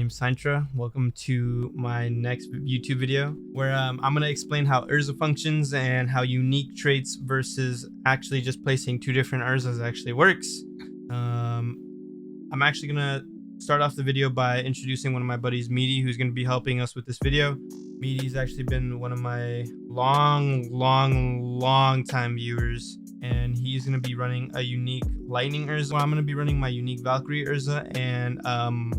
name's Santra. Welcome to my next YouTube video where I'm going to explain how Ezra functions and how unique traits versus actually just placing two different Erzas actually works. I'm actually going to start off the video by introducing one of my buddies, Meaty, who's going to be helping us with this video. Meaty's actually been one of my long time viewers, and he's going to be running a unique lightning Urza. I'm going to be running my unique Valkyrie Urza and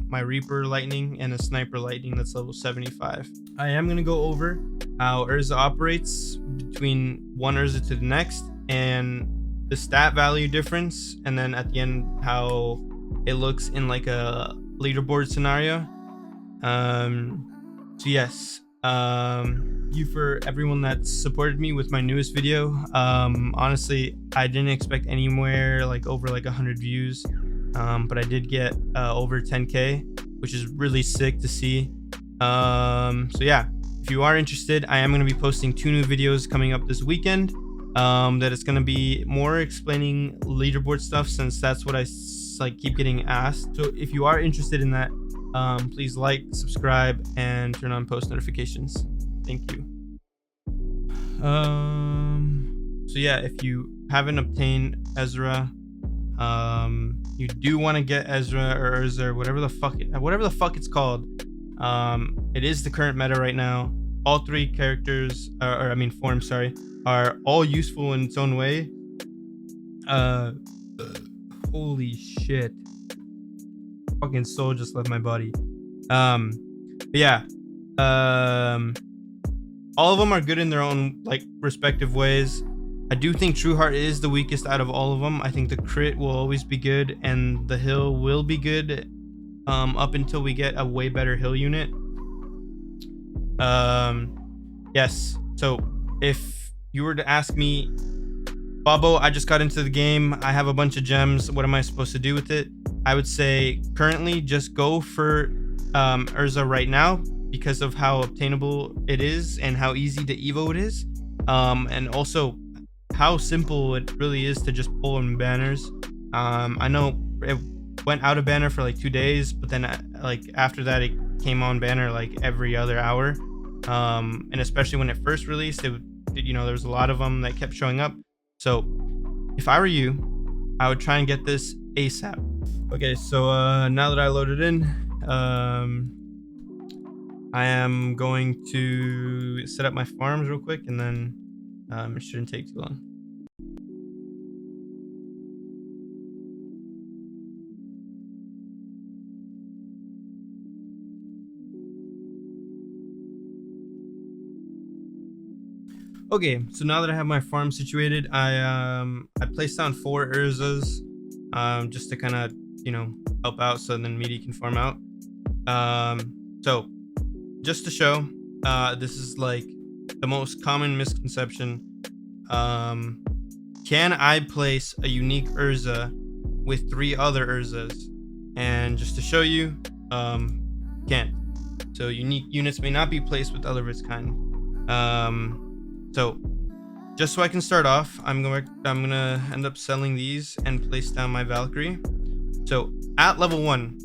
my Reaper lightning and a sniper lightning that's level 75. I am going to go over how Urza operates between one Urza to the next and the stat value difference, and then at the end how it looks in like a leaderboard scenario. So yes, you for everyone that supported me with my newest video. Honestly, I didn't expect anywhere like over like 100 views, but I did get over 10k, which is really sick to see. So yeah, if you are interested, I am going to be posting 2 new videos coming up this weekend. That it's going to be more explaining leaderboard stuff, since that's what I keep getting asked. So if you are interested in that, please like, subscribe, and turn on post notifications. Thank you. So yeah, if you haven't obtained Ezra, you do want to get Ezra or Urza or whatever the fuck it's called. It is the current meta right now. All 3 characters, forms, are all useful in its own way. Holy shit, fucking soul just left my body. But yeah, all of them are good in their own respective ways. I do think True Heart is the weakest out of all of them. I think the crit will always be good and the heal will be good up until we get a way better heal unit. Yes, so if you were to ask me, Babo, I just got into the game, I have a bunch of gems, what am I supposed to do with it? I would say currently just go for Urza right now, because of how obtainable it is and how easy to evo it is, and also how simple it really is to just pull in banners. I know it went out of banner for like 2 days, but then after that it came on banner like every other hour, and especially when it first released, there was a lot of them that kept showing up. So if I were you, I would try and get this ASAP. Okay, so now that I loaded in, I am going to set up my farms real quick, and then it shouldn't take too long. Okay, so now that I have my farm situated, I placed down 4 Urzas, just to kind of help out, so then Meaty can farm out. So just to show, this is like the most common misconception. Can I place a unique Urza with 3 other Urzas? And just to show you, can't. So unique units may not be placed with other of its kind. So just so I can start off, I'm gonna end up selling these and place down my Valkyrie. So at level 1,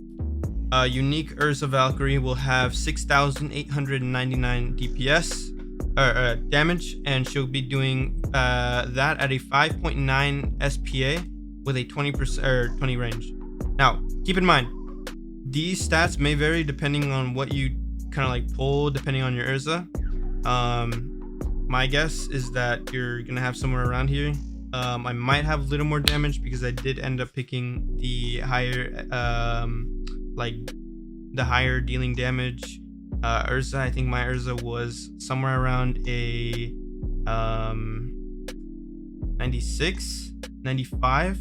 unique Urza Valkyrie will have 6,899 DPS or damage, and she'll be doing that at a 5.9 SPA with a 20% or 20 range. Now keep in mind, these stats may vary depending on what you pull, depending on your Urza. My guess is that you're gonna have somewhere around here. I might have a little more damage because I did end up picking the higher the higher dealing damage Urza. I think my Urza was somewhere around a 96, 95.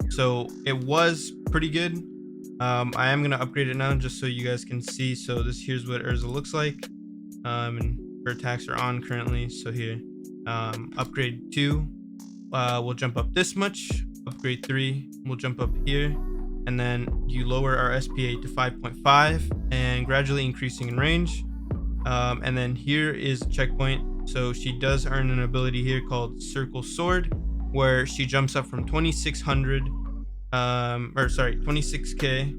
So it was pretty good. I am gonna upgrade it now just so you guys can see. So here's what Urza looks like, and her attacks are on currently. So here, upgrade 2 will jump up this much, upgrade 3 will jump up here, and then you lower our SPA to 5.5 and gradually increasing in range. And then here is a checkpoint. So she does earn an ability here called Circle Sword, where she jumps up from 2600 26k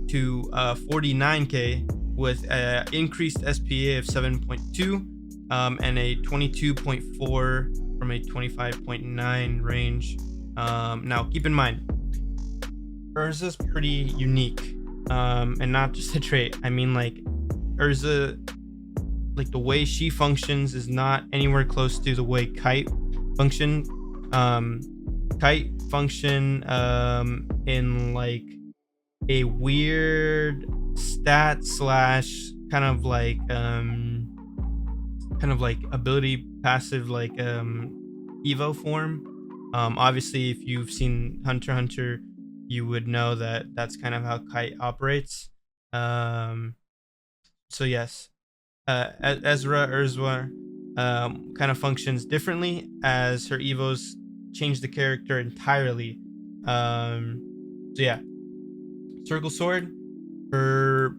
to 49k with an increased SPA of 7.2 and a 22.4 from a 25.9 range. Now keep in mind, Urza's pretty unique, and not just a trait. I mean, like, Urza, like, the way she functions is not anywhere close to the way Kite function. Kite function in like a weird stat slash kind of like ability passive, like evo form. Obviously if you've seen Hunter x Hunter, you would know that that's kind of how Kite operates. So yes, Ezra kind of functions differently, as her evos change the character entirely. So yeah, Circle Sword, her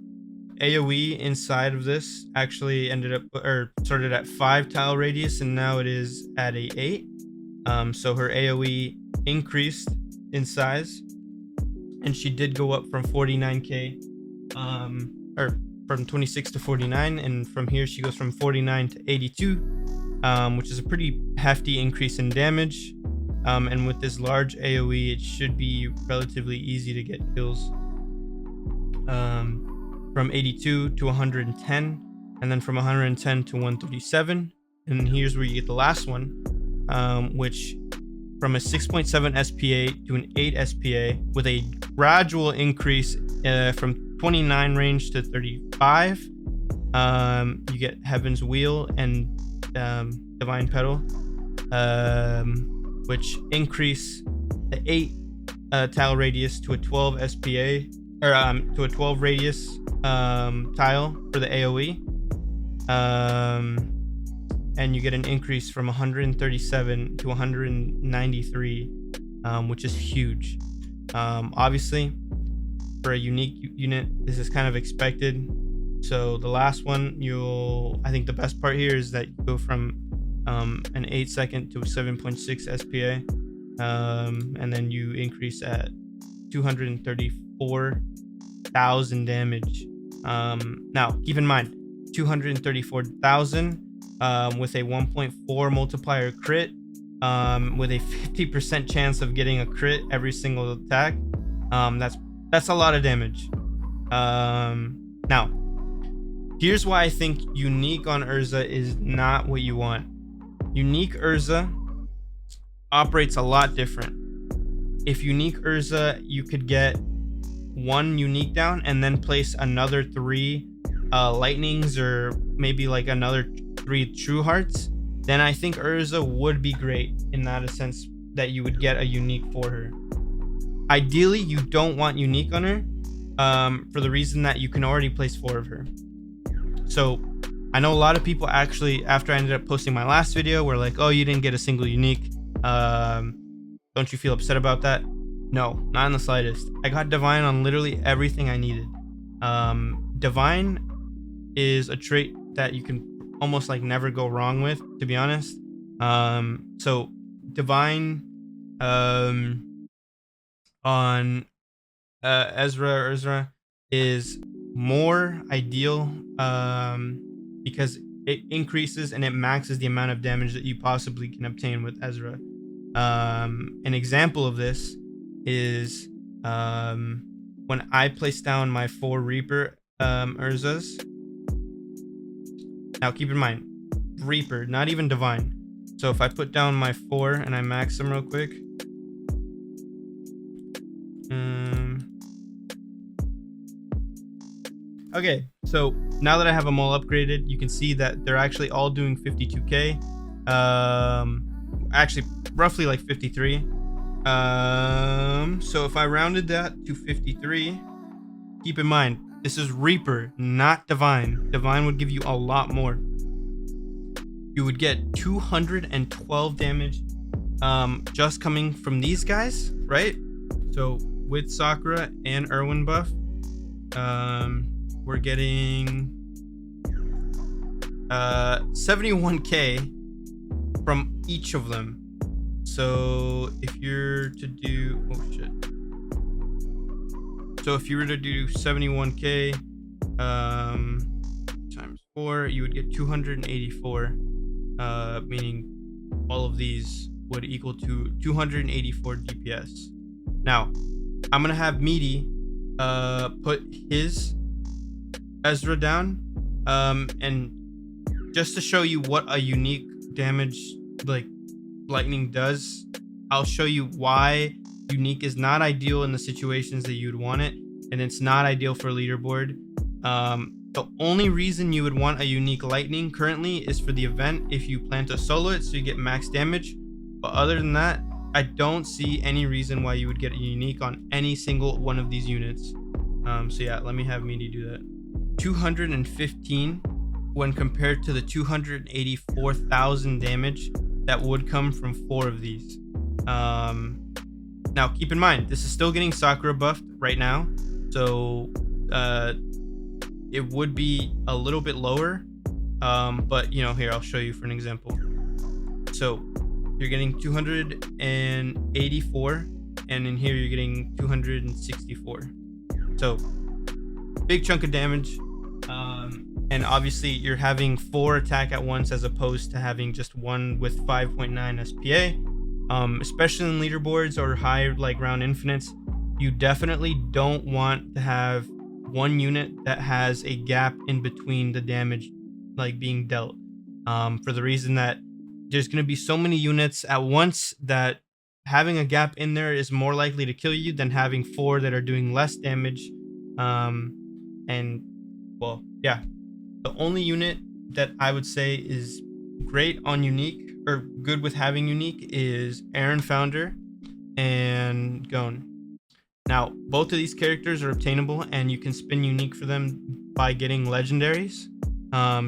AoE inside of this actually ended up, or started at 5 tile radius, and now it is at a 8. So her AoE increased in size, and she did go up from 49k, or from 26 to 49, and from here she goes from 49 to 82, which is a pretty hefty increase in damage. And with this large AoE, it should be relatively easy to get kills. From 82 to 110, and then from 110 to 137. And here's where you get the last one, which from a 6.7 SPA to an 8 SPA with a gradual increase from 29 range to 35. You get Heaven's Wheel and Divine Petal, which increase the 8 tile radius to a 12 SPA, or to a 12 radius tile for the AoE. And you get an increase from 137 to 193, which is huge. Obviously, for a unique unit, this is kind of expected. So the last one, I think the best part here is that you go from an 8 second to a 7.6 SPA, and then you increase at 234,000 damage. Now keep in mind, 234,000 with a 1.4 multiplier crit, with a 50% chance of getting a crit every single attack. That's a lot of damage. Now here's why I think unique on Urza is not what you want. Unique Urza operates a lot different. If unique Urza, you could get 1 unique down and then place another 3 lightnings, or maybe like another 3 true hearts, then I think Urza would be great in that sense, that you would get a unique for her. Ideally, you don't want unique on her, for the reason that you can already place 4 of her. So I know a lot of people actually, after I ended up posting my last video, were like, oh, you didn't get a single unique. Don't you feel upset about that? No, not in the slightest. I got Divine on literally everything I needed. Divine is a trait that you can almost like never go wrong with, to be honest. So Divine on Ezra is more ideal, because it increases and it maxes the amount of damage that you possibly can obtain with Ezra. An example of this is when I place down my 4 Reaper Urzas. Now keep in mind, Reaper, not even Divine. So if I put down my 4 and I max them real quick. Okay, so now that I have them all upgraded, you can see that they're actually all doing 52k. Actually, roughly like 53. So if I rounded that to 53, keep in mind, this is Reaper, not Divine. Divine would give you a lot more. You would get 212 damage just coming from these guys, right? So with Sakura and Erwin buff, we're getting 71k from each of them. So if you're to do, oh shit. So So if you were to do 71k times 4, you would get 284, meaning all of these would equal to 284 DPS. Now, I'm gonna have Meaty put his Ezra down, and just to show you what a unique damage like lightning does, I'll show you why unique is not ideal in the situations that you'd want it, and it's not ideal for leaderboard. The only reason you would want a unique lightning currently is for the event if you plan to solo it so you get max damage, but other than that, I don't see any reason why you would get a unique on any single one of these units. So yeah, let me have Meaty do that. 215 when compared to the 284,000 damage that would come from 4 of these. Now keep in mind, this is still getting Sakura buffed right now, so it would be a little bit lower, but you know, here I'll show you for an example. So you're getting 284, and in here you're getting 264. So big chunk of damage, and obviously you're having 4 attack at once as opposed to having just 1 with 5.9 SPA. Especially in leaderboards or high like round infinites, you definitely don't want to have one unit that has a gap in between the damage like being dealt, for the reason that there's going to be so many units at once that having a gap in there is more likely to kill you than having 4 that are doing less damage. And well, yeah, the only unit that I would say is great on unique or good with having unique is Aaron Founder and Gon. Now, both of these characters are obtainable, and you can spin unique for them by getting legendaries.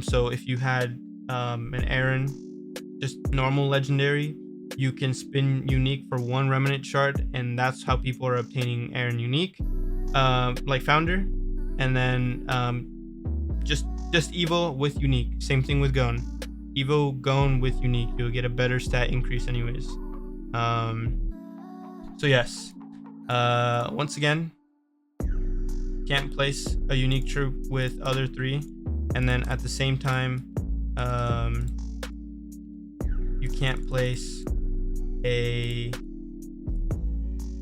So if you had an Aaron, just normal legendary, you can spin unique for 1 remnant shard, and that's how people are obtaining Aaron unique, like Founder. And then just Evo with unique. Same thing with Gon. Evo Gon with unique, you'll get a better stat increase anyways. So yes, once again, can't place a unique troop with other 3, and then at the same time, you can't place a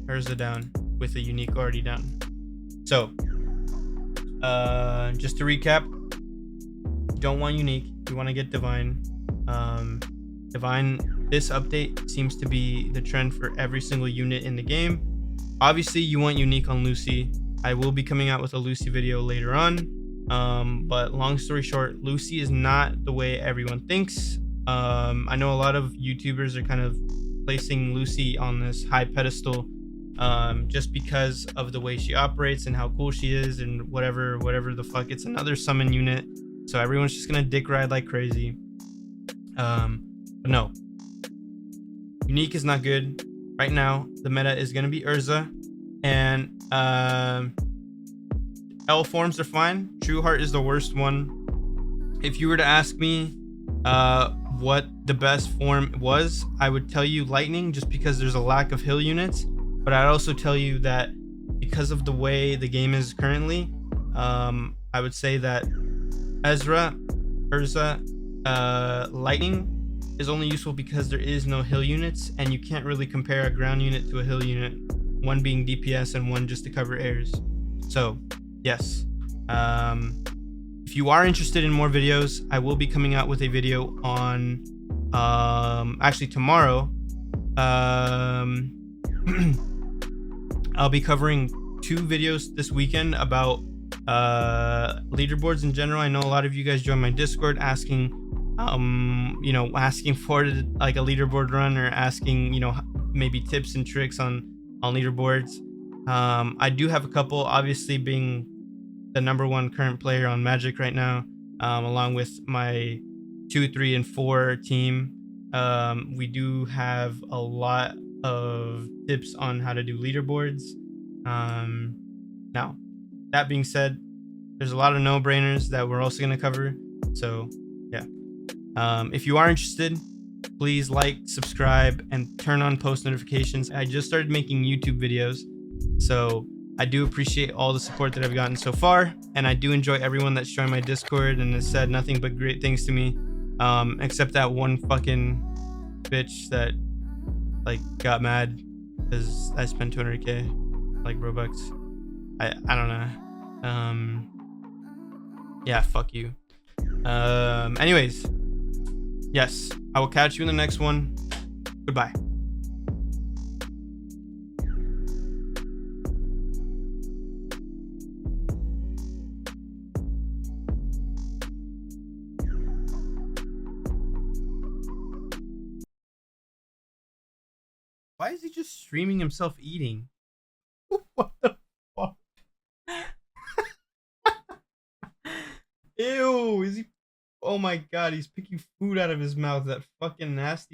Urza down with a unique already down. So just to recap, you don't want unique, you want to get divine. Divine, this update seems to be the trend for every single unit in the game. Obviously you want unique on Lucy. I will be coming out with a Lucy video later on, but long story short, Lucy is not the way everyone thinks. I know a lot of YouTubers are kind of placing Lucy on this high pedestal, just because of the way she operates and how cool she is and whatever the fuck. It's another summon unit, so everyone's just gonna dick ride like crazy. But no, unique is not good right now. The meta is gonna be Urza, and L forms are fine. True Heart is the worst one. If you were to ask me what the best form was, I would tell you Lightning, just because there's a lack of heal units. But I'd also tell you that because of the way the game is currently, I would say that Ezra, Urza, Lightning is only useful because there is no heal units, and you can't really compare a ground unit to a heal unit, one being DPS and one just to cover airs. So yes, if you are interested in more videos, I will be coming out with a video on actually tomorrow. I'll be covering 2 videos this weekend about leaderboards in general. I know a lot of you guys join my Discord asking asking for like a leaderboard run, or asking, maybe tips and tricks on leaderboards. I do have a couple, obviously being the #1 current player on Magic right now, along with my 2, 3, and 4 team. We do have a lot of tips on how to do leaderboards. Now, that being said, there's a lot of no-brainers that we're also going to cover. So yeah, if you are interested, please like, subscribe, and turn on post notifications. I just started making YouTube videos, so I do appreciate all the support that I've gotten so far, and I do enjoy everyone that's joined my Discord and has said nothing but great things to me, except that one fucking bitch that like got mad because I spent 200k like Robux. I don't know. Yeah, fuck you. Anyways, yes, I will catch you in the next one. Goodbye. Why is he just streaming himself eating? What the fuck? Ew, is he? Oh my god, he's picking food out of his mouth. That fucking nasty.